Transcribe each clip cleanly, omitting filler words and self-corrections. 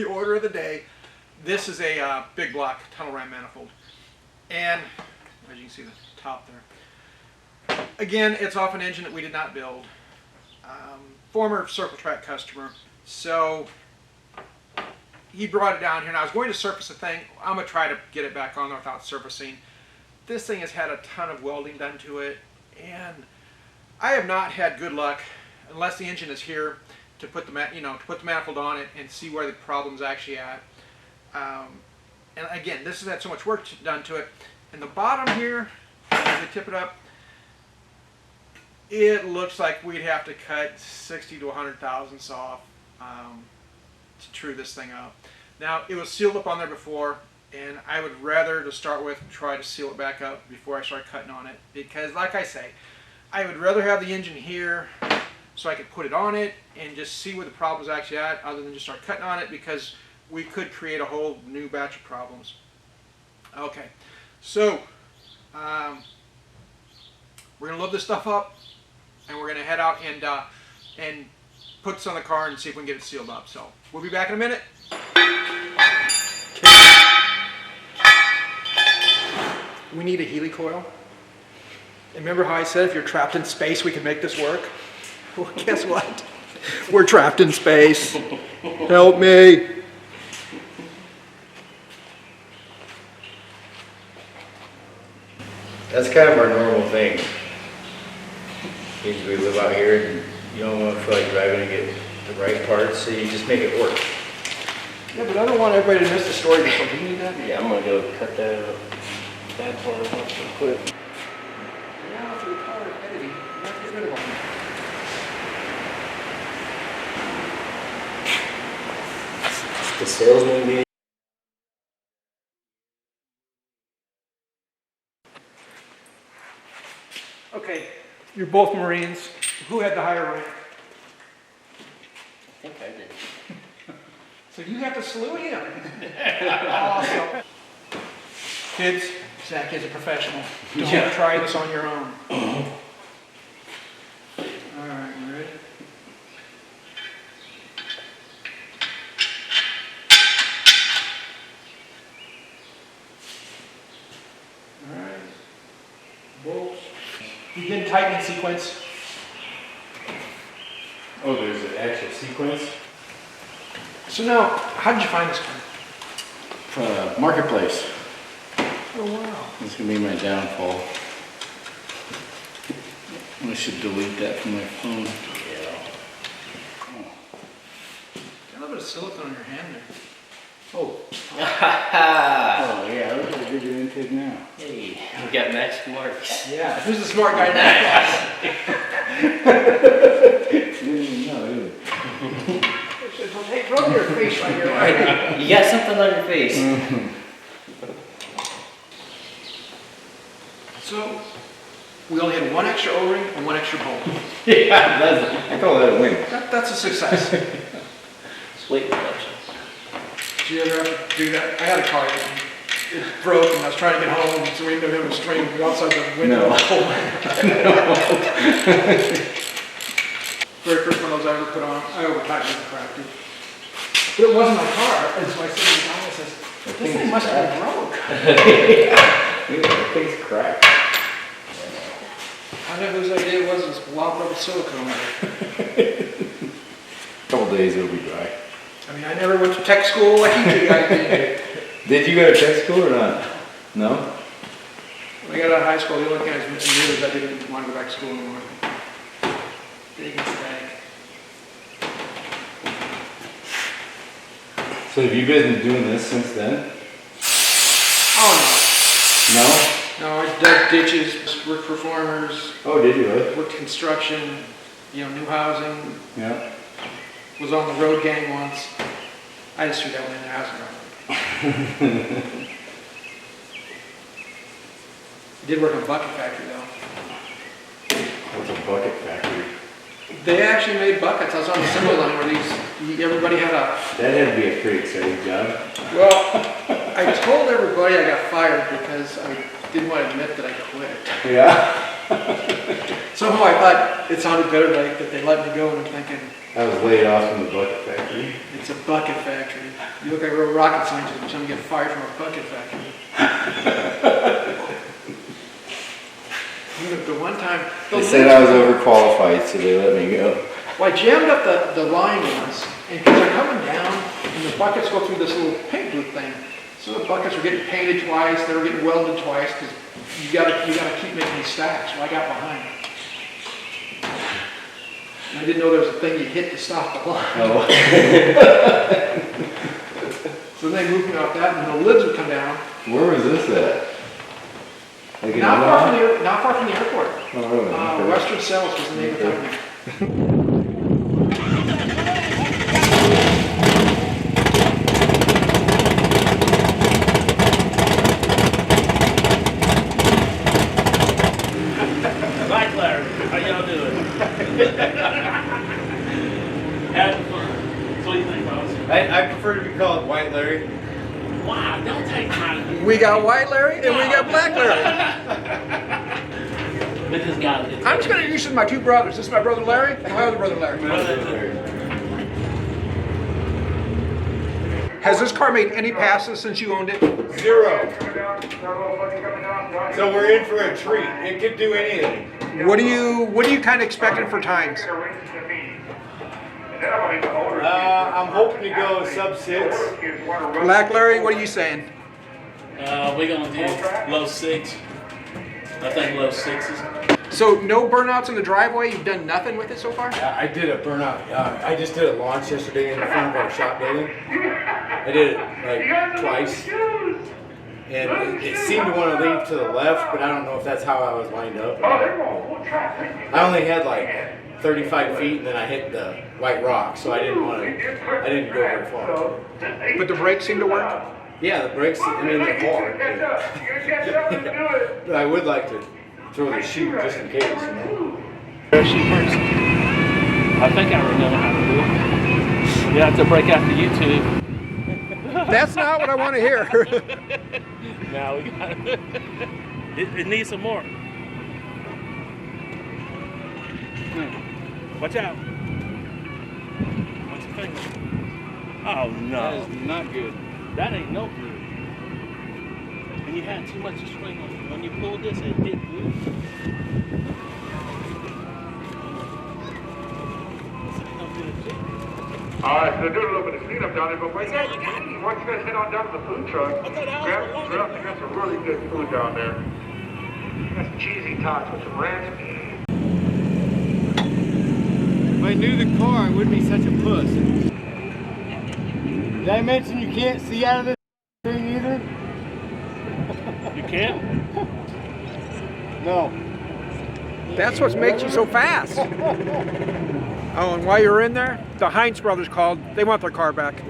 the order of the day. This is a big block tunnel ram manifold. And as you can see the top there. Again, it's off an engine that we did not build. Former Circle Track customer. So he brought it down here, and I was going to surface the thing. I'm going to try to get it back on there without surfacing. This thing has had a ton of welding done to it, and I have not had good luck unless the engine is here to put the manifold on it and see where the problem's actually at. And again, this has had so much work done to it. And the bottom here, as they tip it up, it looks like we'd have to cut 60 to 100 thousandths off to true this thing up. Now, it was sealed up on there before, and I would rather, to start with, try to seal it back up before I start cutting on it. Because, like I say, I would rather have the engine here so I could put it on it and just see where the problem's actually at, other than just start cutting on it, because we could create a whole new batch of problems. Okay, so we're going to load this stuff up, and we're going to head out and put this on the car and see if we can get it sealed up. So we'll be back in a minute. We need a Healy coil. And remember how I said if you're trapped in space, we can make this work? Well, guess what? We're trapped in space. Help me. That's kind of our normal thing. Usually we live out here and you don't want to feel like driving to get the right parts, so you just make it work. Yeah, but I don't want everybody to miss the story before. Do you need that? Yeah, I'm going to go cut that part off real quick. Now for the power of editing, you have to get rid of them. The salesman being. Okay, you're both Marines. Who had the higher rank? I think I did. So you have to salute him. Awesome. Kids, Zach is a professional. Don't try this on your own. All right, you ready? All right. Bolts. Begin tightening sequence. Oh, there's an actual sequence? So now, how did you find this one? Marketplace. Oh, wow. This is going to be my downfall. I should delete that from my phone. Yeah. Got a little bit of silicone on your hand there. Oh. Oh, yeah, look at the bigger intake now. Hey, we got matched marks. Yeah, who's the smart guy now? Didn't even know, did it? Hey, rub your face right here. Right? You got something on your face. So, we only had one extra O-ring and one extra bolt. Yeah, I call that a win. That's a success. It's weight reduction. Did you ever have to do that? I had a car. It broke, and I was trying to get home, so we ended up having a string outside the window. No. Very first one of those I ever put on, I over-tightened the crap, dude. But it wasn't my car, and so I said to the guy, I says, this thing must have been broke. Yeah, the thing's cracked. I know whose idea it was, this blob rubber silicone. Couple days it'll be dry. I mean, I never went to tech school like you two guys did. Did you go to tech school or not? No? When I got out of high school, the only thing I knew is I didn't want to go back to school anymore. Big mistake. So have you been doing this since then? Oh No? no. No, I dug ditches, worked for farmers, Oh, did you really? worked construction, new housing, Yeah. was on the road gang once. I just threw that one in there, housing. Did work in a bucket factory though. What's a bucket factory? They actually made buckets. I was on the assembly line where everybody had a. That had to be a pretty exciting job. Well, I told everybody I got fired because I didn't want to admit that I quit. Yeah. Somehow I thought it sounded better like that they let me go, and I'm thinking, I was laid off from the bucket factory. it's a bucket factory. You look like a real rocket scientist when someone gets fired from a bucket factory. The one time... They said I was overqualified, so they let me go. Well, I jammed up the line once, and because they're coming down, and the buckets go through this little paint loop thing. So the buckets were getting painted twice, they were getting welded twice, because you gotta keep making these stacks. So I got behind. And I didn't know there was a thing you hit to stop the line. Oh. So then they moved me off that, and the lids would come down. Where was this at? Like in Not Illinois? far from the airport. Oh, really? Okay. Western Cells was the name of the company. Like Larry, how y'all doing? Having fun. So what do you think, boss? I prefer to be called White Larry. Wow, don't take my... We got White Larry and we got Black Larry. But this guy is... I'm just going to introduce my two brothers. This is my brother Larry and my other brother Larry. Has this car made any passes since you owned it? 0. So we're in for a treat. It could do anything. What are you kind of expecting for times? I'm hoping to go sub 6. Black Larry, what are you saying? We're going to do low 6. I think low 6s. So no burnouts in the driveway? You've done nothing with it so far? I did a burnout. I just did a launch yesterday in the front of our shop building. I did it like twice. And it seemed to want to leave to the left, but I don't know if that's how I was lined up. I only had like 35 feet, and then I hit the white rock, so I didn't go very far. But the brakes seem to work? Yeah, the brakes, I mean, they're hard. But I would like to throw the chute just in case, you know. Parachute first. I think I remember how to do it. You have to break out the YouTube. That's not what I want to hear. Now we got it. It needs some more. Watch out. Watch your finger. Oh no. That is not good. That ain't no good. And you had too much spring on it. When you pulled this, it hit good. This ain't no good shit. All right, so do a little bit of cleanup down there, but wait, once you guys head on down to the food truck, grab some really good food down there. Got some cheesy tots with some ranch. If I knew the car, I wouldn't be such a puss. Did I mention you can't see out of this thing either? You can't? No. That's what makes you so fast. Oh, and while you're in there, the Heinz brothers called. They want their car back.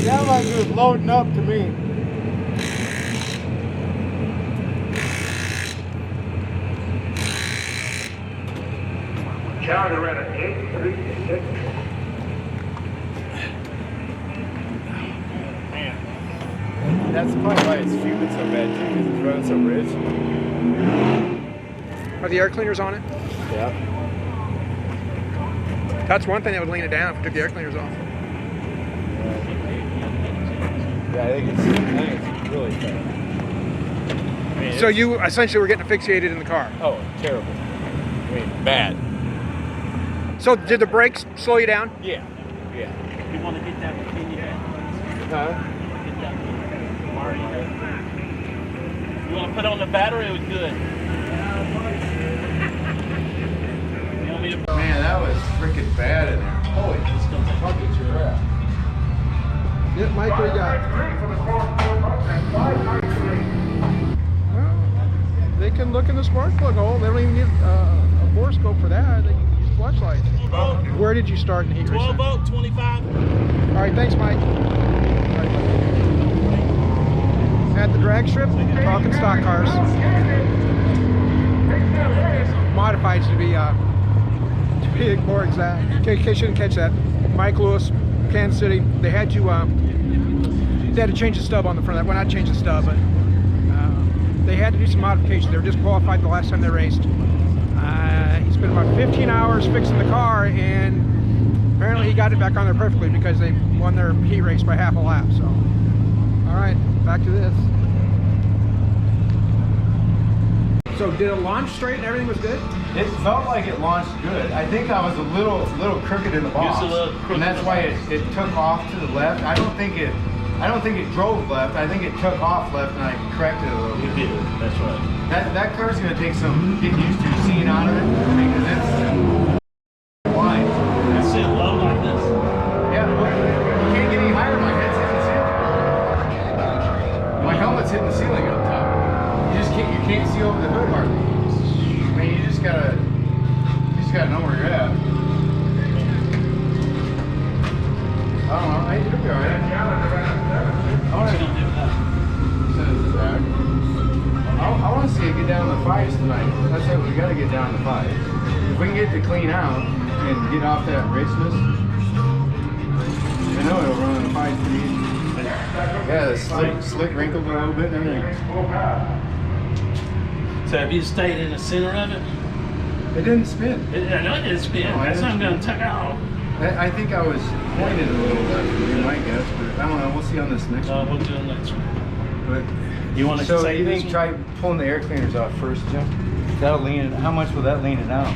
Sounded like it was loading up to me. Calendar ran an 836. That's probably why it's fuming so bad too, because it's running so rich. Are the air cleaners on it? Yeah. That's one thing that would lean it down if we took the air cleaners off. Yeah, I think it's really fast. I mean, So you essentially were getting asphyxiated in the car. oh, terrible. I mean, bad. So did the brakes slow you down? Yeah. Yeah. You want to get that pin you had? Huh? Get that pin. battery. You want to put on the battery? It was good. You want me to? Man, that was freaking bad in there. Holy fucking crap. Yeah, Mike, what do you got? Well, they can look in the spark plug hole. They don't even need a bore scope for that. They can use flashlights. Where did you start in the heat race? 12 volt, 25. All right, thanks, Mike. All right. At the drag strip, talking stock cars. Modified to be more exact. In case you didn't catch that, Mike Lewis, Kansas City. They had to change the stub on the front of that. Well, not change the stub, but they had to do some modifications. They were disqualified the last time they raced. He spent about 15 hours fixing the car, and apparently he got it back on there perfectly because they won their heat race by half a lap. So, all right, back to this. So, did it launch straight and everything was good? It felt like it launched good. I think I was a little crooked in the box, Just a little crooked and that's in the why it took off to the left. I don't think it drove left. I think it took off left, and I corrected it a little You bit. did. That's right. That car's gonna take some getting used to seeing out of it because it's blind. I see it low like this. Yeah, well, you can't get any higher. My head's hitting the ceiling. My helmet's hitting the ceiling up top. You can't see over the hood hardly. I mean, you just gotta know where you're at. I don't know. It'll be alright. I want to see it get down to the fives tonight. That's what we got to get down to fives. If we can get to clean out and get off that raceness, I know it'll run in the fives pretty easy. Yeah, the slick wrinkled a little bit and everything. So have you stayed in the center of it? It didn't spin. I know it didn't spin. No, That's it not didn't going to tuck out. I think I was pointed a little left, you might guess, but I don't know. We'll see on this next one. We'll do the next one. But You want to so say you this think one? try pulling the air cleaners off first, Jim? That'll lean it. How much will that lean it out?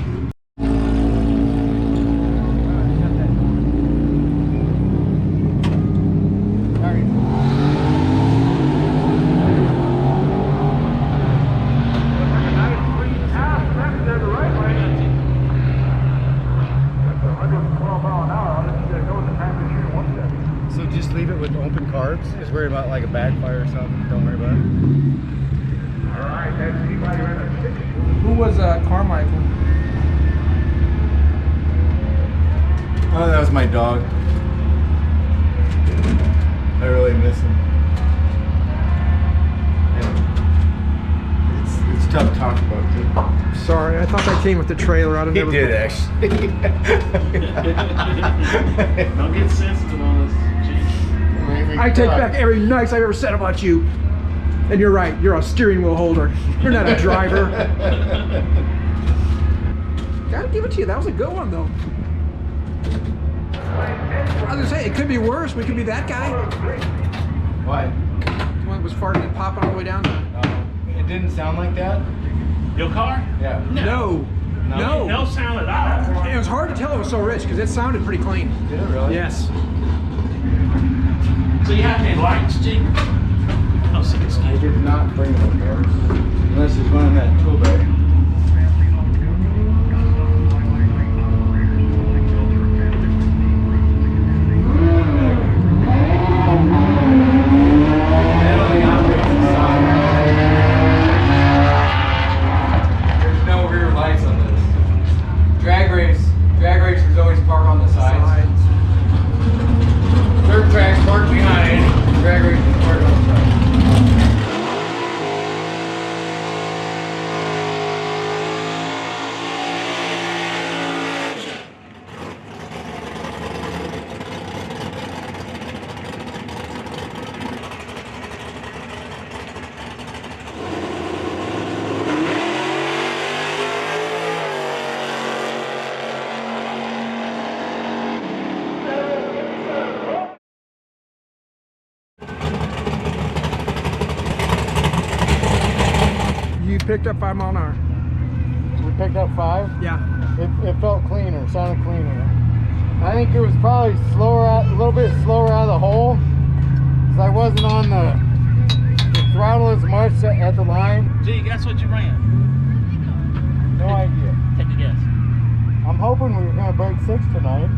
So just leave it with open carbs. Just worry about like a backfire or something. Don't worry about it. Who was Carmichael? Oh, that was my dog. I really miss him. And it's tough to talk about too. Sorry, I thought that came with the trailer. I'd have never. actually. Don't get sensitive on this, Chief. I take back every nice I've ever said about you. And you're right. You're a steering wheel holder. You're not a driver. Gotta give it to you. That was a good one, though. I was gonna say it could be worse. We could be that guy. What? The one that was farting and popping all the way down. It didn't sound like that? Your car? Yeah. No. No sound at all. It was hard to tell it was so rich because it sounded pretty clean. Did it really? Yes. So you have any lights, Chief? Oh, so it's I did not bring them there. Unless there's one in that tool bag. There's no rear lights on this. Drag racers always park on the sides. Dirt tracks park behind. Drag racers park on the side. You picked up 5 mile an hour. We picked up 5. Yeah. It felt cleaner, sounded cleaner. I think it was probably slower out, a little bit slower out of the hole, because I wasn't on the much at the line? Gee, guess what you ran? No idea. Take a guess. I'm hoping we were gonna break 6 tonight.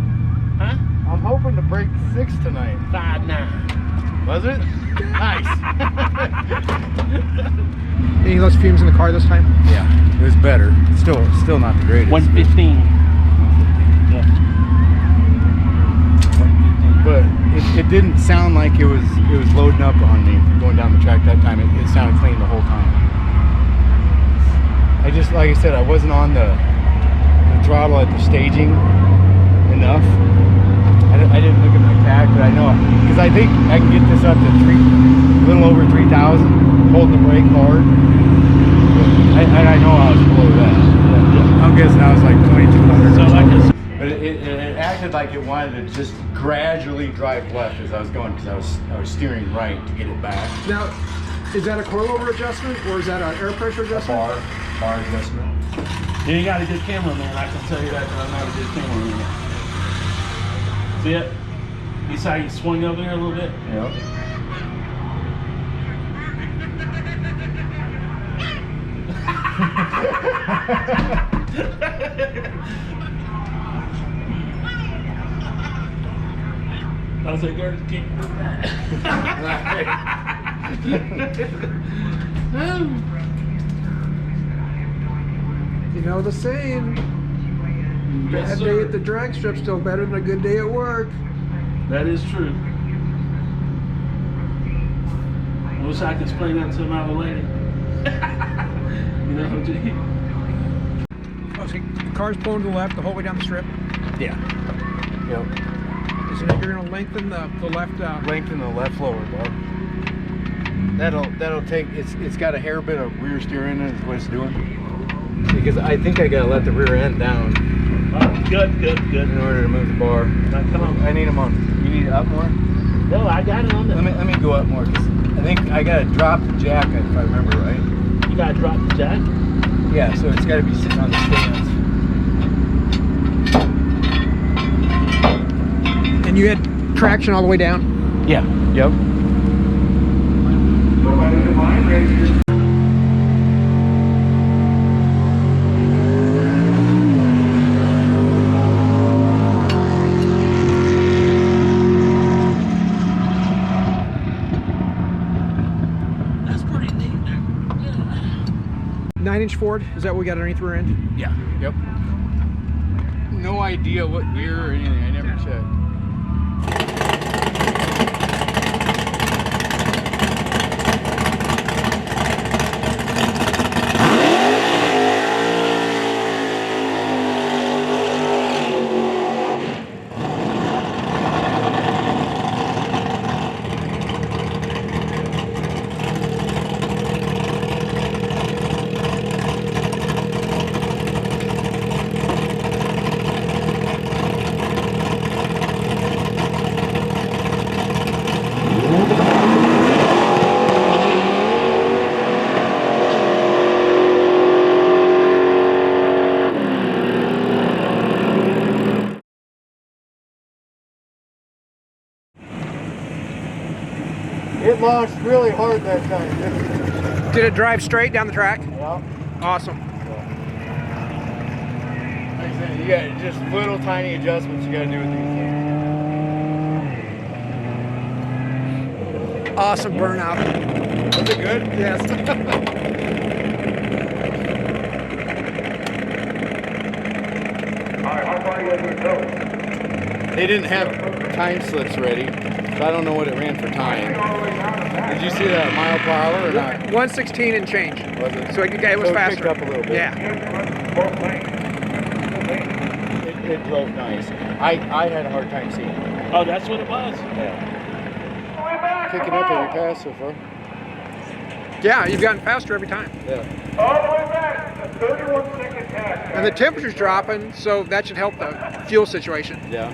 Huh? I'm hoping to break 6 tonight. 5.9. Was it? Nice. Any less fumes in the car this time? Yeah, it was better. Still not the greatest. 115. Yeah. 115. But it didn't sound like it was loading up on me going down the track that time. It sounded clean the whole time. I just, like I said, I wasn't on the throttle at the staging enough. I didn't look at my tach, but I know, because I think I can get this up to a little over 3,000, holding the brake hard. I know I was below that. Yeah. I'm guessing I was like 2,200. So like this. But it acted like it wanted to just gradually drive left as I was going, because I was steering right to get it back. Now, is that a coilover adjustment or is that an air pressure adjustment? Bar adjustment. You ain't got a good cameraman, I can tell you that, because I'm not a good cameraman. See it? You saw you swing over here a little bit? Yep. I was like, Goertz, keep You know the saying, Yes, bad sir. day at the drag strip's still better than a good day at work. That is true. I wish I could explain that to my old lady. You know, G? Okay, the car's pulling to the left the whole way down the strip. Yeah. Yep. So you're going to lengthen the left. Lengthen the left lower, bud. That'll take. It's got a hair bit of rear steer in it. Is what it's doing. Because I think I gotta let the rear end down Oh, good. in order to move the bar. Now, come on. I need them on. You need it up more? No, I got it on there. Let me go up more, because I think I gotta drop the jack if I remember right. You gotta drop the jack. Yeah, so it's gotta be sitting on the stands. And you had traction all the way down? Yeah. Yep. That's pretty neat. 9-inch Ford, is that what we got underneath the rear end? Yeah. Yep. No idea what gear or anything. I never checked. It launched really hard that time. Did it drive straight down the track? Yeah. Awesome. Like I said, you got just little tiny adjustments you got to do with these things. Awesome burnout. Was it good? Yes. Alright, how far are you guys gonna go? They didn't have time slips ready, so I don't know what it ran for time. All the way down to that. Did you see that mile per hour or not? 116 and change. Was it? So it was So it faster. picked up a little bit. Yeah. Both lanes. It drove nice. I had a hard time seeing it. Oh, that's what it was. Kicking up every pass so far. Yeah, you've gotten faster every time. Yeah. All the way back. A 31-second pass. And the temperature's dropping, so that should help the fuel situation. Yeah.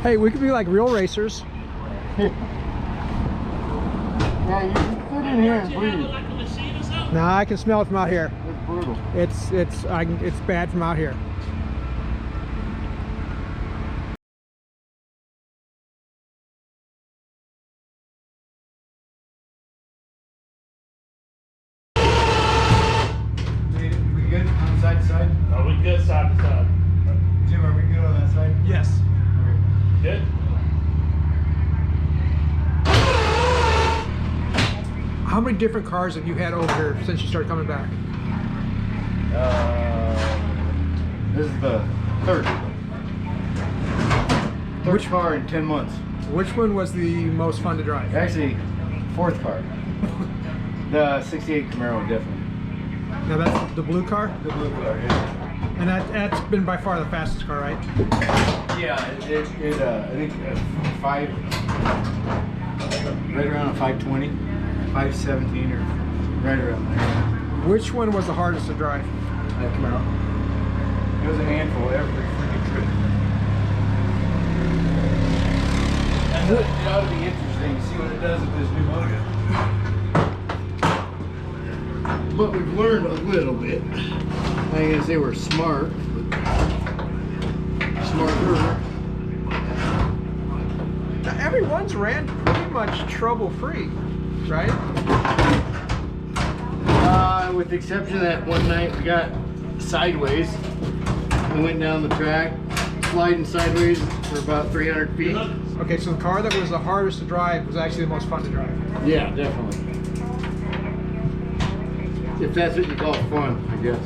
Hey, we could be like real racers. Yeah, you can sit in here and breathe. Nah, I can smell it from out here. It's brutal. It's bad from out here. We good on side to side? Are we good side to side? Jim, are we good on that side? Yes. Good? How many different cars have you had over here since you started coming back? This is the third car in 10 months. Which one was the most fun to drive? Actually, fourth car. The 68 Camaro, definitely. Now that's the blue car? The blue car, yeah. And that's been by far the fastest car, right? Yeah, I think right around a 520, 517 or right around there. Which one was the hardest to drive? That Camaro. It was a handful every freaking trip. It ought to be interesting to see what it does with this new motor. But we've learned a little bit. I guess they were smart, but smarter. Now, everyone's ran pretty much trouble-free, right? With the exception of that one night we got sideways. We went down the track, sliding sideways for about 300 feet. Okay, so the car that was the hardest to drive was actually the most fun to drive. Yeah, definitely. If that's what you call fun, I guess.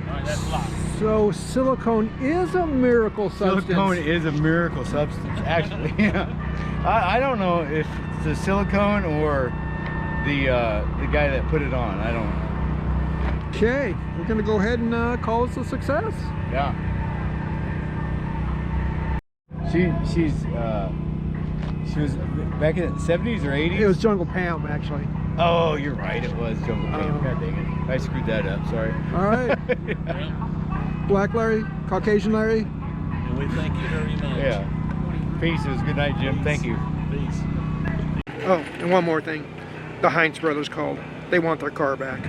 Alright, that's locked. So silicone is a miracle substance. Silicone is a miracle substance, actually. I don't know if it's the silicone or the guy that put it on. I don't know. Okay, we're gonna go ahead and call this a success. Yeah. She was back in the 70s or 80s. It was Jungle Pam, actually. Oh, you're right. It was Jungle Pam. Oh. God dang it. I screwed that up. Sorry. All right. Black Larry, Caucasian Larry. And we thank you very much. Yeah. Peace. It was a good night, Jim. Thank you. Peace. Oh, and one more thing. The Heinz brothers called. They want their car back.